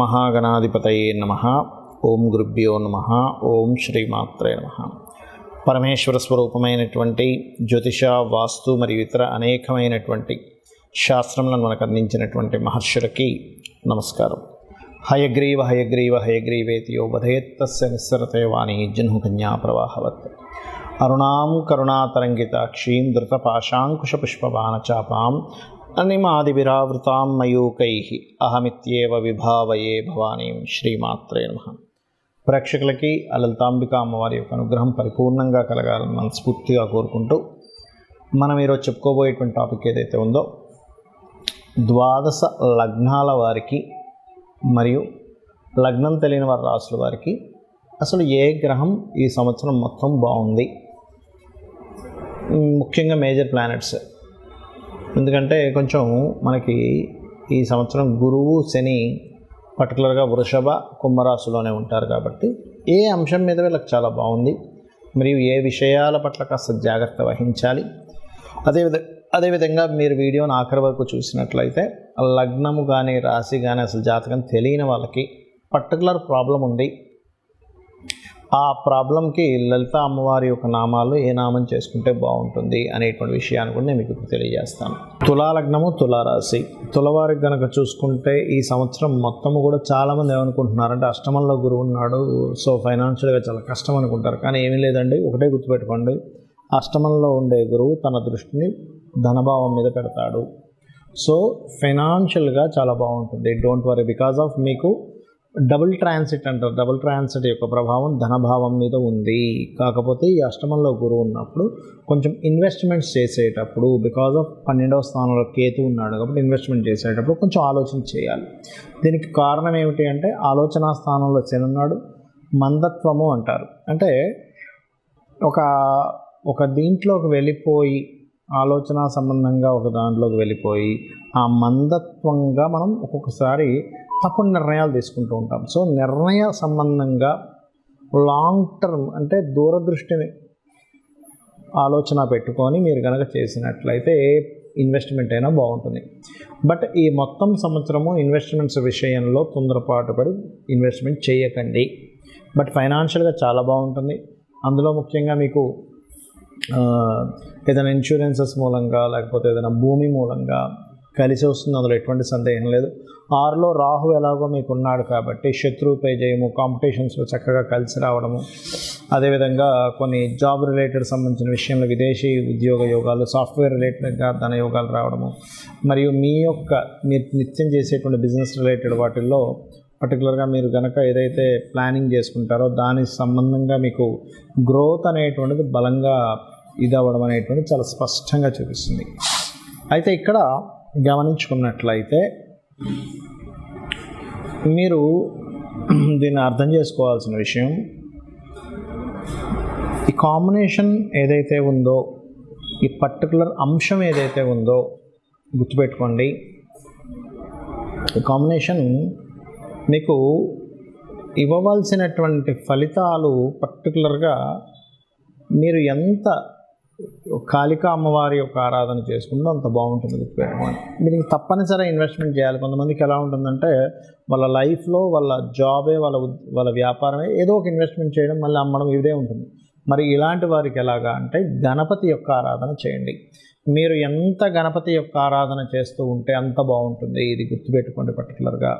మహాగణాధిపతయే నమః. ఓం గురుభ్యో నమః. ఓం శ్రీమాత్రే నమః. పరమేశ్వర స్వరూపమైనటువంటి జ్యోతిష, వాస్తు మరియు ఇతర అనేకమైనటువంటి శాస్త్రములను మనకు అందించినటువంటి మహర్షులకి నమస్కారం. హయగ్రీవ హయగ్రీవ హయగ్రీవేతి యో వధేత్తస్య నిస్సరతే వాణి జహ్నుకన్యా ప్రవాహవత్. అరుణాం కరుణాతరంగితాక్షీం ధృతపాశాంకుశపుష్పబాణచాపాం అనిమాదివిరావృతాం మయూకైః అహమిత్యేవ విభావయే భవానీం. శ్రీమాత్రే నమః. ప్రేక్షకులకి లలితాంబిక అమ్మవారి యొక్క అనుగ్రహం పరిపూర్ణంగా కలగాలని మనస్ఫూర్తిగా కోరుకుంటూ మనం ఈరోజు చెప్పుకోబోయేటువంటి టాపిక్ ఏదైతే ఉందో, ద్వాదశ లగ్నాల వారికి మరియు లగ్నం తెలియని వారి రాసుల వారికి అసలు ఏ గ్రహం ఈ సంవత్సరం మొత్తం బాగుంది, ముఖ్యంగా మేజర్ ప్లానెట్స్. ఎందుకంటే కొంచెం మనకి ఈ సంవత్సరం గురువు, శని పర్టికులర్గా వృషభ, కుంభరాశిలోనే ఉంటారు కాబట్టి ఏ అంశం మీద వీళ్ళకి చాలా బాగుంది, మరియు ఏ విషయాల పట్ల కాస్త జాగ్రత్త వహించాలి. అదేవిధంగా మీరు వీడియోని ఆఖరి వరకు చూసినట్లయితే లగ్నము కానీ రాశి కానీ అసలు జాతకం తెలియని వాళ్ళకి పర్టికులర్ ప్రాబ్లం ఉంది, ఆ ప్రాబ్లంకి లలిత అమ్మవారి యొక్క నామాలు ఏ నామం చేసుకుంటే బాగుంటుంది అనేటువంటి విషయాన్ని కూడా నేను మీకు ఇప్పుడు తెలియజేస్తాను. తులాలగ్నము, తులారాశి. తులవారికి కనుక చూసుకుంటే ఈ సంవత్సరం మొత్తము కూడా చాలామంది ఏమనుకుంటున్నారంటే అష్టమంలో గురువు ఉన్నాడు, సో ఫైనాన్షియల్గా చాలా కష్టం అనుకుంటారు. కానీ ఏమీ లేదండి, ఒకటే గుర్తుపెట్టుకోండి, అష్టమంలో ఉండే గురువు తన దృష్టిని ధనభావం మీద పెడతాడు. సో ఫైనాన్షియల్గా చాలా బాగుంటుంది. డోంట్ వరీ, బికాజ్ ఆఫ్ మీకు డబుల్ ట్రాన్సిట్ అంటారు. డబుల్ ట్రాన్సిట్ యొక్క ప్రభావం ధనభావం మీద ఉంది. కాకపోతే ఈ అష్టమంలో గురువు ఉన్నప్పుడు కొంచెం ఇన్వెస్ట్మెంట్స్ చేసేటప్పుడు, బికాజ్ ఆఫ్ 12వ స్థానంలో కేతు ఉన్నాడు కాబట్టి ఇన్వెస్ట్మెంట్ చేసేటప్పుడు కొంచెం ఆలోచన చేయాలి. దీనికి కారణం ఏమిటి అంటే ఆలోచన స్థానంలో శని ఉన్నాడు. మందత్వము అంటారు, అంటే ఒక దీంట్లోకి వెళ్ళిపోయి, ఆలోచన సంబంధంగా ఒక దాంట్లోకి వెళ్ళిపోయి ఆ మందత్వంగా మనం ఒక్కొక్కసారి తప్పుడు నిర్ణయాలు తీసుకుంటూ ఉంటాం. సో నిర్ణయ సంబంధంగా లాంగ్ టర్మ్ అంటే దూరదృష్టిని ఆలోచన పెట్టుకొని మీరు కనుక చేసినట్లయితే ఏ ఇన్వెస్ట్మెంట్ అయినా బాగుంటుంది. బట్ ఈ మొత్తం సంవత్సరము ఇన్వెస్ట్మెంట్స్ విషయంలో తొందరపాటు పడి ఇన్వెస్ట్మెంట్ చేయకండి. బట్ ఫైనాన్షియల్గా చాలా బాగుంటుంది. అందులో ముఖ్యంగా మీకు ఏదైనా ఇన్సూరెన్సెస్ మూలంగా లేకపోతే ఏదైనా భూమి మూలంగా కలిసి వస్తుంది, అందులో ఎటువంటి సందేహం లేదు. 6లో రాహు ఎలాగో మీకు ఉన్నాడు కాబట్టి శత్రువుపై జయము, కాంపిటీషన్స్లో చక్కగా కలిసి రావడము, అదేవిధంగా కొన్ని జాబ్ రిలేటెడ్ సంబంధించిన విషయంలో విదేశీ ఉద్యోగ యోగాలు, సాఫ్ట్వేర్ రిలేటెడ్గా ధన యోగాలు రావడము, మరియు మీరు నిత్యం చేసేటువంటి బిజినెస్ రిలేటెడ్ వాటిల్లో పర్టికులర్గా మీరు కనుక ఏదైతే ప్లానింగ్ చేసుకుంటారో దానికి సంబంధంగా మీకు గ్రోత్ అనేటువంటిది బలంగా ఇదవ్వడం అనేటువంటిది చాలా స్పష్టంగా చూపిస్తుంది. అయితే ఇక్కడ గమనించుకున్నట్లయితే మీరు దీన్ని అర్థం చేసుకోవాల్సిన విషయం, ఈ కాంబినేషన్ ఏదైతే ఉందో, ఈ పర్టికులర్ అంశం ఏదైతే ఉందో గుర్తుపెట్టుకోండి. ఈ కాంబినేషన్ మీకు ఇవ్వవలసినటువంటి ఫలితాలు పర్టికులర్గా మీరు ఎంత కాళికా అమ్మవారి యొక్క ఆరాధన చేసుకుంటే అంత బాగుంటుంది. గుర్తుపెట్టుకోండి, మీరు తప్పనిసరి ఇన్వెస్ట్మెంట్ చేయాలి. కొంతమందికి ఎలా ఉంటుందంటే వాళ్ళ లైఫ్లో వాళ్ళ జాబే, వాళ్ళ వ్యాపారమే ఏదో ఒక ఇన్వెస్ట్మెంట్ చేయడం, మళ్ళీ అమ్మడం, ఇదే ఉంటుంది. మరి ఇలాంటి వారికి ఎలాగా అంటే గణపతి యొక్క ఆరాధన చేయండి. మీరు ఎంత గణపతి యొక్క ఆరాధన చేస్తూ ఉంటే అంత బాగుంటుంది. ఇది గుర్తుపెట్టుకోండి పర్టికులర్గా.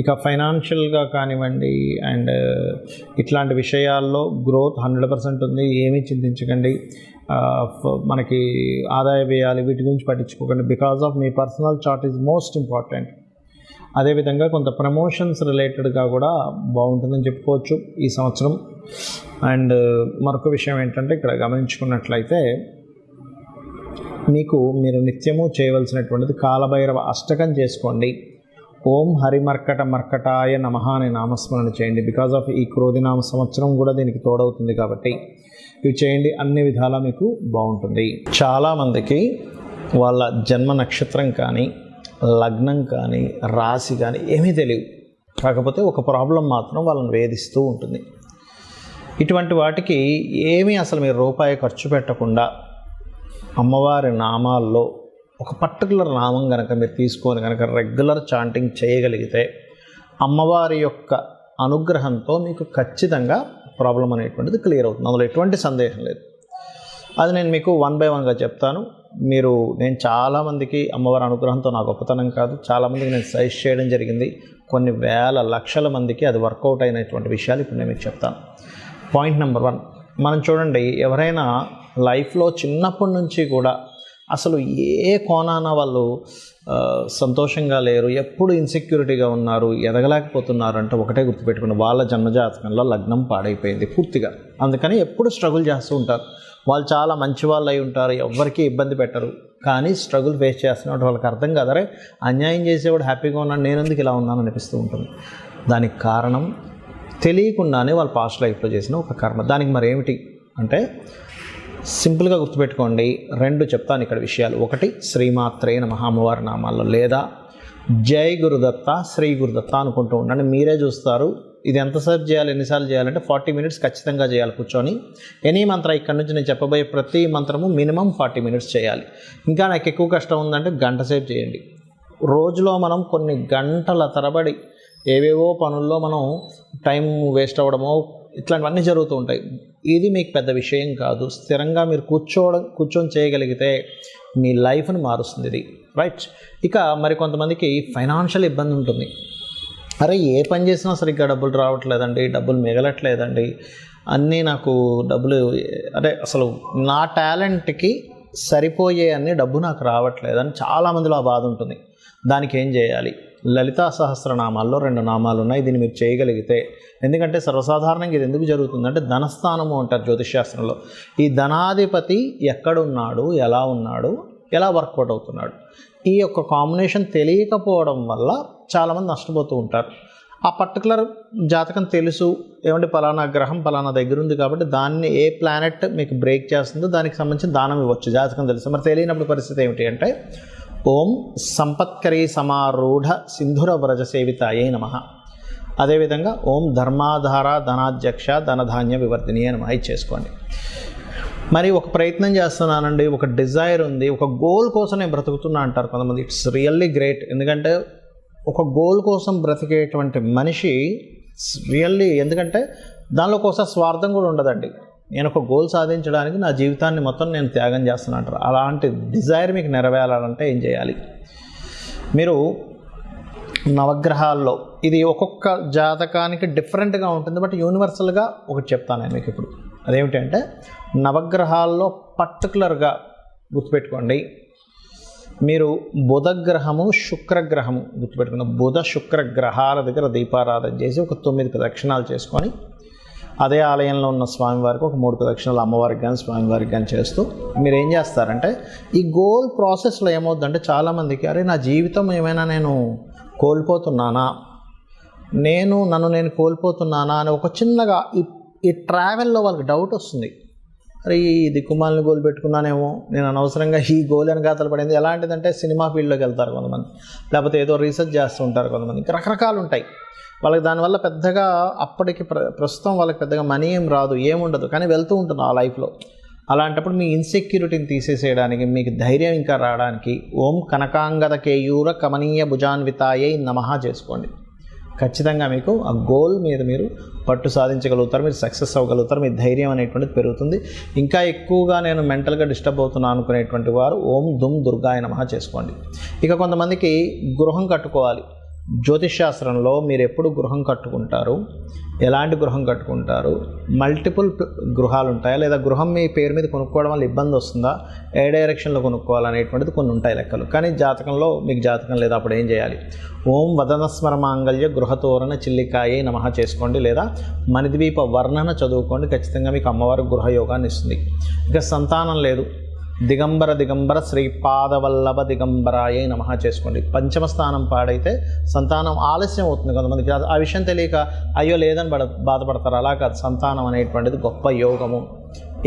ఇక ఫైనాన్షియల్గా కానివ్వండి అండ్ ఇట్లాంటి విషయాల్లో గ్రోత్ 100% ఉంది. ఏమీ చింతించకండి. మనకి ఆదాయ వ్యయాలు వీటి గురించి పట్టించుకోకండి, బికాజ్ ఆఫ్ మీ personal chart is most important. అదేవిధంగా కొంత ప్రమోషన్స్ రిలేటెడ్గా కూడా బాగుంటుందని చెప్పుకోవచ్చు ఈ సంవత్సరం. అండ్ మరొక విషయం ఏంటంటే ఇక్కడ గమనించుకున్నట్లయితే మీరు నిత్యము చేయవలసినటువంటిది కాలభైరవ అష్టకం చేసుకోండి. ఓం హరిమర్కట మర్కటాయ నమః అనే నామస్మరణ చేయండి. బికాజ్ ఆఫ్ ఈ క్రోధినామ సంవత్సరం కూడా దీనికి తోడవుతుంది కాబట్టి ఇవి చేయండి. అన్ని విధాలా మీకు బాగుంటుంది. చాలామందికి వాళ్ళ జన్మ నక్షత్రం కానీ, లగ్నం కానీ, రాశి కానీ ఏమీ తెలియదు. కాకపోతే ఒక ప్రాబ్లం మాత్రం వాళ్ళని వేధిస్తూ ఉంటుంది. ఇటువంటి వాటికి ఏమీ అసలు మీరు రూపాయి ఖర్చు పెట్టకుండా అమ్మవారి నామాల్లో ఒక పర్టికులర్ నామం కనుక మీరు తీసుకొని కనుక రెగ్యులర్ చాంటింగ్ చేయగలిగితే అమ్మవారి యొక్క అనుగ్రహంతో మీకు ఖచ్చితంగా ప్రాబ్లం అనేటువంటిది క్లియర్ అవుతుంది, అందులో ఎటువంటి సందేహం లేదు. అది నేను మీకు 1 by 1గా చెప్తాను. నేను చాలామందికి అమ్మవారి అనుగ్రహంతో నా గొప్పతనం కాదు, చాలామందికి నేను సజెస్ట్ చేయడం జరిగింది, కొన్ని వేల లక్షల మందికి అది వర్కౌట్ అయినటువంటి విషయాలు ఇప్పుడు నేను మీకు చెప్తాను. పాయింట్ నెంబర్ 1, మనం చూడండి, ఎవరైనా లైఫ్లో చిన్నప్పటి నుంచి కూడా అసలు ఏ కోణాన వాళ్ళు సంతోషంగా లేరు, ఎప్పుడు ఇన్సెక్యూరిటీగా ఉన్నారు, ఎదగలేకపోతున్నారు అంటే ఒకటే గుర్తుపెట్టుకుని, వాళ్ళ జన్మజాతకంలో లగ్నం పాడైపోయింది పూర్తిగా. అందుకని ఎప్పుడు స్ట్రగుల్ చేస్తూ ఉంటారు. వాళ్ళు చాలా మంచి వాళ్ళు అయి ఉంటారు, ఎవరికి ఇబ్బంది పెట్టరు, కానీ స్ట్రగుల్ ఫేస్ చేస్తున్నట్టు వాళ్ళకి అర్థం కాదరే అన్యాయం చేసేవాడు హ్యాపీగా ఉన్నాడు, నేను ఎందుకు ఇలా ఉన్నాను అనిపిస్తూ ఉంటుంది. దానికి కారణం తెలియకుండానే వాళ్ళు పాస్ట్ లైఫ్లో చేసిన ఒక కర్మ. దానికి మరి ఏమిటి అంటే సింపుల్గా గుర్తుపెట్టుకోండి, 2 చెప్తాను ఇక్కడ విషయాలు. 1 శ్రీమాత్రే నమః అమ్మవారి నామాల్లో, లేదా జై గురుదత్త, శ్రీ గురుదత్త అనుకుంటూ ఉండండి. మీరే చూస్తారు ఇది ఎంతసేపు చేయాలి, ఎన్నిసార్లు చేయాలంటే 40 minutes ఖచ్చితంగా చేయాలి కూర్చొని. ఎనీ మంత్ర ఇక్కడ నుంచి నేను చెప్పబోయే ప్రతి మంత్రము మినిమం 40 minutes చేయాలి. ఇంకా నాకు ఎక్కువ కష్టం ఉందంటే గంట సేపు చేయండి. రోజులో మనం కొన్ని గంటల తరబడి ఏవేవో పనుల్లో మనం టైం వేస్ట్ అవ్వడమో ఇట్లాంటివన్నీ జరుగుతూ ఉంటాయి. ఇది మీకు పెద్ద విషయం కాదు. స్థిరంగా మీరు కూర్చొని చేయగలిగితే మీ లైఫ్ని మారుస్తుంది ఇది, రైట్. ఇక మరి కొంతమందికి ఫైనాన్షియల్ ఇబ్బంది ఉంటుంది. అరే ఏ పని చేసినా సరిగ్గా డబ్బులు రావట్లేదండి, డబ్బులు మిగలట్లేదండి, అన్నీ నాకు డబ్బులు అసలు నా టాలెంట్కి సరిపోయే అన్ని డబ్బు నాకు రావట్లేదని చాలామందిలో ఆ బాధ ఉంటుంది. దానికి ఏం చేయాలి? లలితా సహస్రనామాల్లో 2 నామాలు ఉన్నాయి. దీన్ని మీరు చేయగలిగితే, ఎందుకంటే సర్వసాధారణంగా ఇది ఎందుకు జరుగుతుందంటే ధనస్థానము అంటారు జ్యోతిష్శాస్త్రంలో. ఈ ధనాధిపతి ఎక్కడున్నాడు, ఎలా ఉన్నాడు, ఎలా వర్కౌట్ అవుతున్నాడు, ఈ యొక్క కాంబినేషన్ తెలియకపోవడం వల్ల చాలామంది నష్టపోతూ ఉంటారు. ఆ పర్టికులర్ జాతకం తెలుసు, ఏమంటే పలానా గ్రహం పలానా దగ్గర ఉంది కాబట్టి దాన్ని ఏ ప్లానెట్ మీకు బ్రేక్ చేస్తుందో దానికి సంబంధించిన దానం ఇవ్వచ్చు, జాతకం తెలుసు. మరి తెలియనప్పుడు పరిస్థితి ఏమిటి అంటే, ఓం సంపత్కరీ సమారూఢ సింధుర వ్రజ సేవితాయే నమః, అదేవిధంగా ఓం ధర్మాధార ధనాధ్యక్ష ధనధాన్య వివర్ధిని అని మాయి చేసుకోండి. మరి ఒక ప్రయత్నం చేస్తున్నానండి, ఒక డిజైర్ ఉంది, ఒక గోల్ కోసం నేను బ్రతుకుతున్నా అంటారు కొంతమంది. It's really great. ఎందుకంటే ఒక గోల్ కోసం బ్రతికేటువంటి మనిషి రియల్లీ, ఎందుకంటే దానిలో కోసం స్వార్థం కూడా ఉండదండి. నేను ఒక గోల్ సాధించడానికి నా జీవితాన్ని మొత్తం నేను త్యాగం చేస్తున్నా అంటారు. అలాంటి డిజైర్ మీకు నెరవేరాలంటే ఏం చేయాలి? మీరు నవగ్రహాల్లో, ఇది ఒక్కొక్క జాతకానికి డిఫరెంట్గా ఉంటుంది, బట్ యూనివర్సల్గా ఒకటి చెప్తాను నేను మీకు ఇప్పుడు. అదేమిటంటే నవగ్రహాల్లో పర్టికులర్గా గుర్తుపెట్టుకోండి, మీరు బుధగ్రహము శుక్రగ్రహము గుర్తుపెట్టుకున్న బుధ శుక్ర గ్రహాల దగ్గర దీపారాధన చేసి ఒక 9 ప్రదక్షిణాలు చేసుకొని, అదే ఆలయంలో ఉన్న స్వామివారికి ఒక 3 ప్రదక్షిణాలు అమ్మవారికి కానీ స్వామివారికి కానీ చేస్తూ మీరు ఏం చేస్తారంటే, ఈ గోల్ ప్రాసెస్లో ఏమవుతుందంటే చాలామందికి, అరే నా జీవితం ఏమైనా నేను కోల్పోతున్నానా, నన్ను నేను కోల్పోతున్నానా అని ఒక చిన్నగా ఈ ట్రావెల్లో వాళ్ళకి డౌట్ వస్తుంది. అరే ఈ దిక్కుమాలని గోల్ పెట్టుకున్నానేమో, నేను అనవసరంగా ఈ గోల్ అని గాతలు పడింది. ఎలాంటిదంటే సినిమా ఫీల్డ్లోకి వెళ్తారు కొంతమంది, లేకపోతే ఏదో రీసెర్చ్ చేస్తూ ఉంటారు కొంతమంది, ఇంకా రకరకాలు ఉంటాయి వాళ్ళకి. దానివల్ల పెద్దగా అప్పటికి ప్రస్తుతం వాళ్ళకి పెద్దగా మనీ ఏం రాదు, ఏముండదు, కానీ వెళ్తూ ఉంటుంది ఆ లైఫ్లో. అలాంటప్పుడు మీ ఇన్సెక్యూరిటీని తీసేసేయడానికి, మీకు ధైర్యం ఇంకా రావడానికి ఓం కనకాంగద కేయూర కమనీయ భుజాన్వితాయై నమః చేసుకోండి. ఖచ్చితంగా మీకు ఆ గోల్ మీద మీరు పట్టు సాధించగలుగుతారు, మీరు సక్సెస్ అవ్వగలుగుతారు, మీ ధైర్యం అనేటువంటిది పెరుగుతుంది. ఇంకా ఎక్కువగా నేను మెంటల్గా డిస్టర్బ్ అవుతున్నాను అనుకునేటువంటి వారు ఓం దుమ్ దుర్గాయ నమః చేసుకోండి. ఇక కొంతమందికి గృహం కట్టుకోవాలి. జ్యోతిష్శాస్త్రంలో మీరు ఎప్పుడు గృహం కట్టుకుంటారు, ఎలాంటి గృహం కట్టుకుంటారు, మల్టిపుల్ గృహాలు ఉంటాయా, లేదా గృహం మీ పేరు మీద కొనుక్కోవడం వల్ల ఇబ్బంది వస్తుందా, ఏ డైరెక్షన్లో కొనుక్కోవాలనేటువంటిది కొన్ని ఉంటాయి లెక్కలు. కానీ జాతకంలో మీకు జాతకం లేదా అప్పుడు ఏం చేయాలి? ఓం వదనస్మర మాంగళ్య గృహతోరణ చిల్లికాయే నమః చేసుకోండి, లేదా మణిద్వీప వర్ణన చదువుకోండి. ఖచ్చితంగా మీకు అమ్మవారు గృహయోగాన్ని ఇస్తుంది. ఇక సంతానం లేదు, దిగంబర శ్రీపాదవల్లభ దిగంబరాయే నమః చేసుకోండి. పంచమ స్థానం పాడైతే సంతానం ఆలస్యం అవుతుంది కొంతమందికి. ఆ విషయం తెలియక అయ్యో లేదని బాధపడతారు. అలా కాదు, సంతానం అనేటువంటిది గొప్ప యోగము,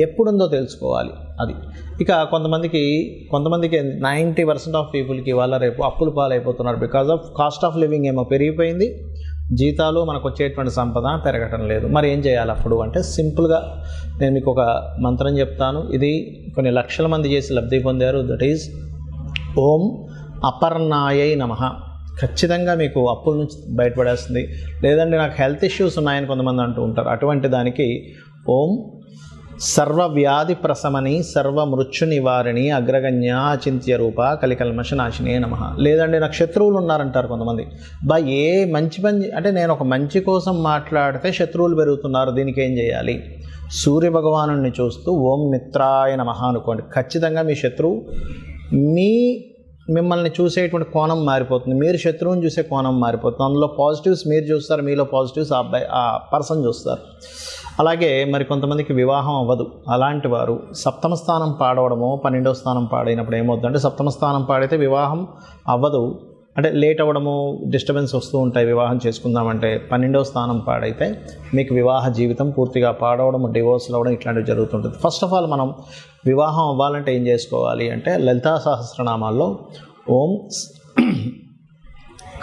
ఎప్పుడుందో తెలుసుకోవాలి అది. ఇక కొంతమందికి 90% ఆఫ్ పీపుల్కి వాళ్ళ రేపు అప్పులు పాలైపోతున్నారు. Because of cost of living ఏమో పెరిగిపోయింది, జీతాలు మనకు వచ్చేటువంటి సంపద పెరగటం లేదు. మరి ఏం చేయాలి అప్పుడు అంటే, సింపుల్గా నేను మీకు ఒక మంత్రం చెప్తాను. ఇది కొన్ని లక్షల మంది చేసి లబ్ధి పొందారు. దట్ ఈజ్ ఓం అపర్ణాయై నమః. ఖచ్చితంగా మీకు అప్పుల నుంచి బయటపడేస్తుంది. లేదంటే నాకు హెల్త్ ఇష్యూస్ ఉన్నాయని కొంతమంది అంటూ ఉంటారు. అటువంటి దానికి ఓం సర్వవ్యాధి ప్రశమని సర్వమృత్యు నివారిణి అగ్రగణ్య అచింత్య రూప కలికల్మష నాశినే నమః. లేదంటే నాకు శత్రువులు ఉన్నారంటారు కొంతమంది. ఏ మంచి పని అంటే నేను ఒక మంచి కోసం మాట్లాడితే శత్రువులు పెరుగుతున్నారు, దీనికి ఏం చేయాలి? సూర్య భగవానుడిని చూస్తూ ఓం మిత్రాయ నమః అనుకోండి. ఖచ్చితంగా మీ శత్రువు మిమ్మల్ని చూసేటువంటి కోణం మారిపోతుంది, మీరు శత్రువుని చూసే కోణం మారిపోతుంది. అందులో పాజిటివ్స్ మీరు చూస్తారు, మీలో పాజిటివ్స్ ఆ పర్సన్ చూస్తారు. అలాగే మరి కొంతమందికి వివాహం అవ్వదు. అలాంటి వారు సప్తమ స్థానం పాడవడమో 12వ స్థానం పాడైనప్పుడు ఏమవుతుందంటే, సప్తమ స్థానం పాడైతే వివాహం అవ్వదు, అంటే లేట్ అవ్వడము, డిస్టర్బెన్స్ వస్తూ ఉంటాయి వివాహం చేసుకుందామంటే. 12వ స్థానం పాడైతే మీకు వివాహ జీవితం పూర్తిగా పాడవడం, డివోర్స్లు అవ్వడం ఇట్లాంటివి జరుగుతుంటుంది. ఫస్ట్ ఆఫ్ ఆల్ మనం వివాహం అవ్వాలంటే ఏం చేసుకోవాలి అంటే, లలితా సహస్రనామాల్లో ఓం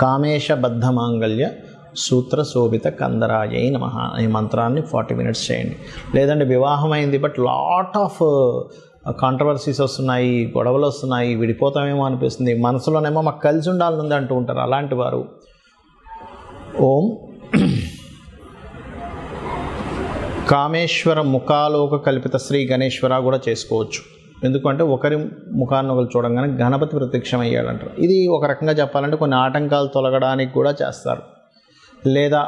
కామేశ బద్ధ మాంగళ్య సూత్ర శోభిత కందరాయై నమః ఈ మంత్రాన్ని 40 minutes చేయండి. లేదంటే వివాహం అయింది బట్ లాట్ ఆఫ్ కాంట్రవర్సీస్ వస్తున్నాయి, గొడవలు వస్తున్నాయి, విడిపోతామేమో అనిపిస్తుంది, మనసులోనేమో మాకు కలిసి ఉండాలని అంటూ ఉంటారు. అలాంటి వారు ఓం కామేశ్వర ముఖాలోక కల్పిత శ్రీ గణేశ్వర కూడా చేసుకోవచ్చు. ఎందుకంటే ఒకరి ముఖాన్ని ఒకరు చూడంగానే గణపతి ప్రత్యక్షమయ్యాడంటారు. ఇది ఒక రకంగా చెప్పాలంటే కొన్ని ఆటంకాలు తొలగడానికి కూడా చేస్తారు. లేదా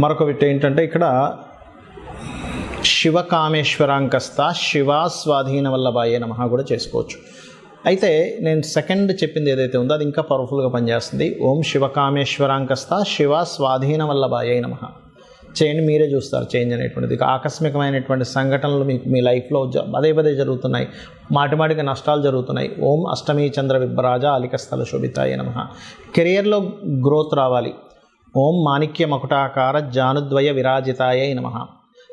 మరొక విట్ ఏంటంటే, ఇక్కడ శివకామేశ్వరాంకస్త శివా స్వాధీన వల్లభాయే నమః కూడా చేసుకోవచ్చు. అయితే నేను సెకండ్ చెప్పింది ఏదైతే ఉందో అది ఇంకా పవర్ఫుల్గా పనిచేస్తుంది. ఓం శివకామేశ్వరాంకస్త శివ స్వాధీన వల్లభాయే నమః చేయండి. మీరే చూస్తారు చేంజ్ అనేటువంటిది. ఆకస్మికమైనటువంటి సంఘటనలు మీ లైఫ్లో పదే జరుగుతున్నాయి, మాటిమాటికి నష్టాలు జరుగుతున్నాయి. ఓం అష్టమీ చంద్ర విభ్రాజ అలికస్థల శోభితాయ నమః. కెరియర్లో గ్రోత్ రావాలి. ఓం మాణిక్య మకుటాకార జానుద్వయ విరాజితాయ నమః.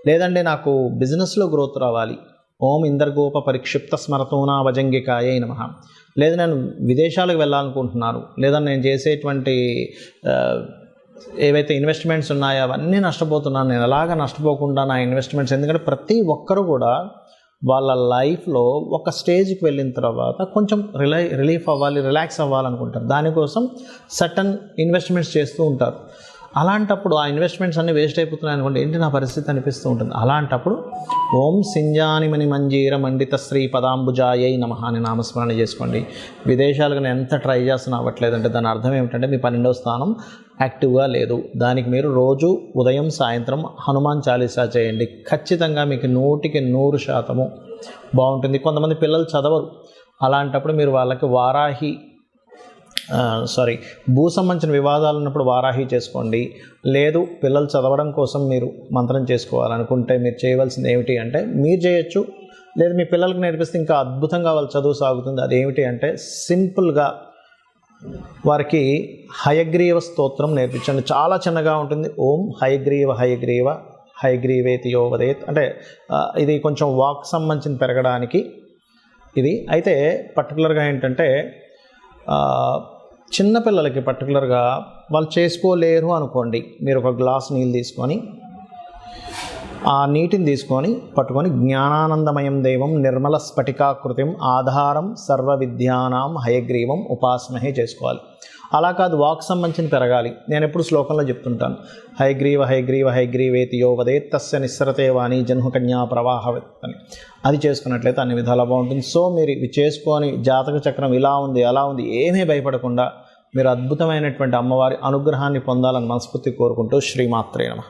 లేదంటే నాకు బిజినెస్లో గ్రోత్ రావాలి. ఓం ఇంద్రగోప పరిక్షిప్త స్మరతోనా వజంగికాయ నమః. లేదా నేను విదేశాలకు వెళ్ళాలనుకుంటున్నాను, లేదా నేను చేసేటువంటి ఏవైతే ఇన్వెస్ట్మెంట్స్ ఉన్నాయో అవన్నీ నష్టపోతున్నాను, నేను ఎలాగ నష్టపోకుండా నా ఇన్వెస్ట్మెంట్స్, ఎందుకంటే ప్రతి ఒక్కరు కూడా వాళ్ళ లైఫ్లో ఒక స్టేజ్కి వెళ్ళిన తర్వాత కొంచెం రిలీఫ్ అవ్వాలి, రిలాక్స్ అవ్వాలనుకుంటారు. దానికోసం సర్టన్ ఇన్వెస్ట్మెంట్స్ చేస్తూ ఉంటారు. అలాంటప్పుడు ఆ ఇన్వెస్ట్మెంట్స్ అన్నీ వేస్ట్ అయిపోతున్నాయి అనుకోండి, ఏంటి నా పరిస్థితి అనిపిస్తూ ఉంటుంది. అలాంటప్పుడు ఓం సింజానిమణి మంజీర మండిత శ్రీ పదాంబుజాయై నమః అని నామస్మరణ చేసుకోండి. విదేశాలకు నేను ఎంత ట్రై చేస్తున్నా అవ్వట్లేదంటే దాని అర్థం ఏమిటంటే మీ 12వ స్థానం యాక్టివ్గా లేదు. దానికి మీరు రోజు ఉదయం సాయంత్రం హనుమాన్ చాలీసా చేయండి. ఖచ్చితంగా మీకు 100% బాగుంటుంది. కొంతమంది పిల్లలు చదవరు, అలాంటప్పుడు మీరు వాళ్ళకి భూ సంబంధించిన వివాదాలు ఉన్నప్పుడు వారాహి చేసుకోండి. లేదు పిల్లలు చదవడం కోసం మీరు మంత్రం చేసుకోవాలనుకుంటే మీరు చేయవలసింది ఏమిటి అంటే, మీరు చేయొచ్చు, లేదు మీ పిల్లలకు నేర్పిస్తే ఇంకా అద్భుతంగా వాళ్ళ చదువు సాగుతుంది. అదేమిటి అంటే సింపుల్గా వారికి హయగ్రీవ స్తోత్రం నేర్పించండి. చాలా చిన్నగా ఉంటుంది. ఓం హయగ్రీవ హయగ్రీవ హయగ్రీవేతి యోవదేత్ అంటే ఇది కొంచెం వాక్ సంబంధించిన పెరగడానికి ఇది. అయితే పర్టికులర్గా ఏంటంటే చిన్నపిల్లలకి పర్టికులర్గా వాళ్ళు చేసుకోలేరు అనుకోండి, మీరు ఒక గ్లాస్ నీళ్ళు తీసుకొని ఆ నీటిని పట్టుకొని జ్ఞానానందమయం దేవం నిర్మల స్ఫటికాకృతిం ఆధారం సర్వ విద్యానాం హయగ్రీవం ఉపాసమహే చేసుకోవాలి. అలా కాదు, వాక్ సంబంధించిన పెరగాలి. నేను ఎప్పుడు శ్లోకంలో చెప్తుంటాను, హయగ్రీవ హయగ్రీవ హయగ్రీవేతి యో వదేత్ తస్య నిస్సరతే వాణి జన్హుకన్యా ప్రవాహవత్ అని. అది చేసుకున్నట్లయితే అన్ని విధాలా బాగుంటుంది. సో మీరు ఇవి చేసుకొని జాతక చక్రం ఇలా ఉంది అలా ఉంది ఏమీ భయపడకుండా మీరు అద్భుతమైనటువంటి అమ్మవారి అనుగ్రహాన్ని పొందాలని మనస్ఫూర్తి కోరుకుంటూ శ్రీమాత్రే నమః.